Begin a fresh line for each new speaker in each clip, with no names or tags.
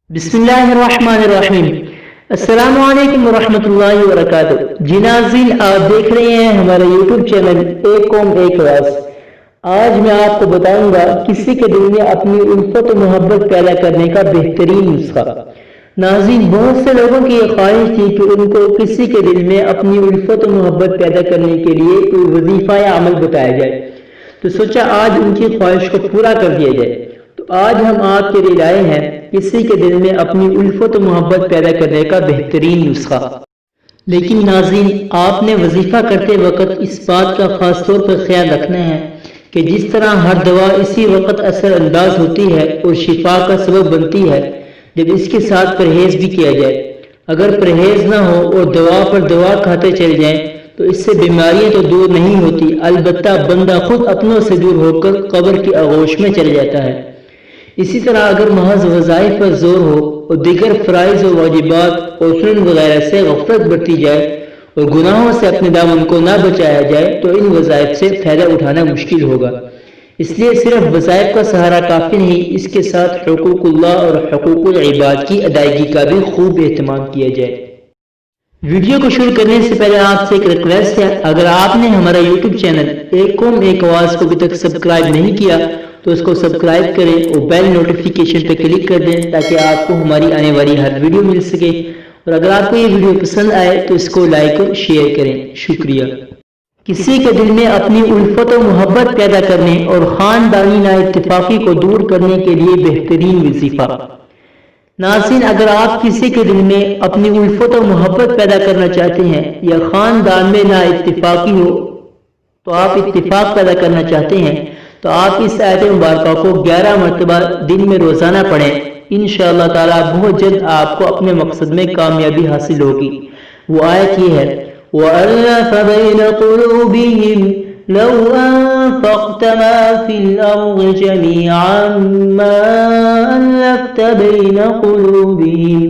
बिस्मिल्लाहिर्रहमानिर्रहीम। अस्सलामु अलैकुम वरहमतुल्लाहि वबरकातुहू। जी नाज़रीन, आप देख रहे हैं हमारा यूट्यूब चैनल एक कौम एक आवाज़। आज मैं आपको बताऊंगा किसी के दिल में अपनी उल्फत और मोहब्बत पैदा करने का बेहतरीन नुस्खा। नाज़रीन, बहुत से लोगों की ये ख्वाहिश थी कि उनको किसी के दिल में अपनी उल्फत और मोहब्बत पैदा करने के लिए कोई वजीफा या अमल बताया जाए, तो सोचा आज उनकी ख्वाहिश को पूरा कर दिया जाए। तो आज हम आपके लिए लाए हैं किसी के दिल में अपनी उल्फत और मोहब्बत पैदा करने का बेहतरीन नुस्खा। लेकिन नाज़रीन, आपने वजीफा करते वक्त इस बात का खास तौर पर ख्याल रखना है कि जिस तरह हर दवा इसी वक्त असर अंदाज होती है और शिफा का सबब बनती है, जब इसके साथ परहेज भी किया जाए। अगर परहेज ना हो और दवा पर दवा खाते चले जाएं तो इससे बीमारियां तो दूर नहीं होती, अलबत्ता बंदा खुद अपनों से दूर होकर कब्र की आगोश में चले जाता है। इसी तरह अगर महज वज़ाइफ पर जोर हो और दीगर फ़राइज़ और वाजिबात और सुनन वगैरह से गफलत बरती जाए और गुनाहों से अपने दामन को ना बचाया जाए तो इन वज़ाइफ से फ़ायदा उठाना मुश्किल होगा। इसलिए सिर्फ वज़ाइफ का सहारा काफ़ी नहीं, इसके साथ हुकूकुल्लाह और हुकूकुल इबाद की अदायगी का भी खूब एहतमाम किया जाए। वीडियो को शुरू करने से पहले आपसे एक रिक्वेस्ट है, अगर आपने हमारा यूट्यूब चैनल एक कौम एक आवाज़ को अभी तक सब्सक्राइब नहीं किया तो उसको सब्सक्राइब करें और बेल नोटिफिकेशन पर क्लिक कर दें ताकि आपको हमारी आने वाली हर वीडियो मिल सके। और अगर आपको ये वीडियो पसंद आए तो इसको लाइक और शेयर करें। शुक्रिया। किसी के दिल में अपनी उल्फत और मोहब्बत पैदा करने और खानदानी नाइत्तेफाकी को दूर करने के लिए बेहतरीन वजीफा। नाज़रीन, अगर आप किसी के दिल में अपनी उल्फत और मोहब्बत पैदा करना चाहते हैं या खानदान में नाइत्तेफाकी हो तो आप इत्तिफाक पैदा करना चाहते हैं तो आप इस आयत मुबारका को 11 मरतबा दिन में रोजाना पढ़ें। इंशाअल्लाह ताला बहुत जल्द आपको अपने मकसद में कामयाबी हासिल होगी। वो आयत ये है, वअल्लफ़ बैन क़ुलूबिहिम लौ अनफ़क़्त मा फ़िल अर्ज़ि जमीअन मा अल्लफ़्त बैन क़ुलूबिहिम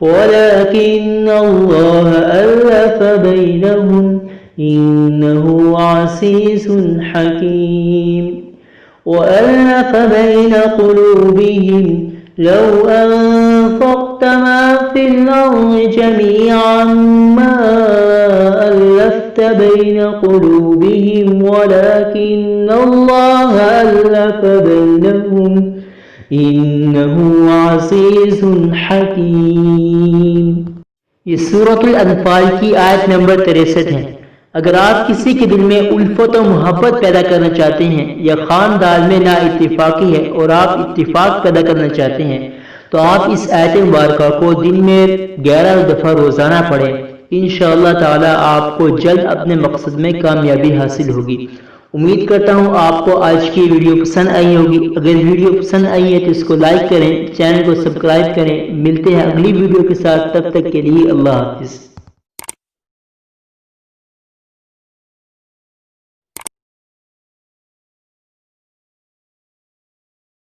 वलकिन्नल्लाह अल्लफ़ बैनहुम इन्नहु अज़ीज़ुन हकीम। वअल्लफ़ बैन क़ुलूबिहिम लौ अनफ़क़्त मा फ़िल अर्ज़ि जमीअन मा अल्लफ़्त बैन क़ुलूबिहिम वलकिन्नल्लाह अल्लफ़ बैनहुम इन्नहु अज़ीज़ुन हकीम। ये सूरतुल अनफ़ाल की आयत नंबर 63 है। अगर आप किसी के दिल में उल्फत और मोहब्बत पैदा करना चाहते हैं या खानदान में नाइत्तेफाकी है और आप इत्तिफाक पैदा करना चाहते हैं तो आप इस आयत मुबारका को दिन में 11 दफ़ा रोजाना पढ़ें। इंशाअल्लाह ताला आपको जल्द अपने मकसद में कामयाबी हासिल होगी। उम्मीद करता हूँ आपको आज की वीडियो पसंद आई होगी। अगर वीडियो पसंद आई है तो इसको लाइक करें, चैनल को सब्सक्राइब करें। मिलते हैं अगली वीडियो के साथ, तब तक के लिए अल्लाह हाफिज़।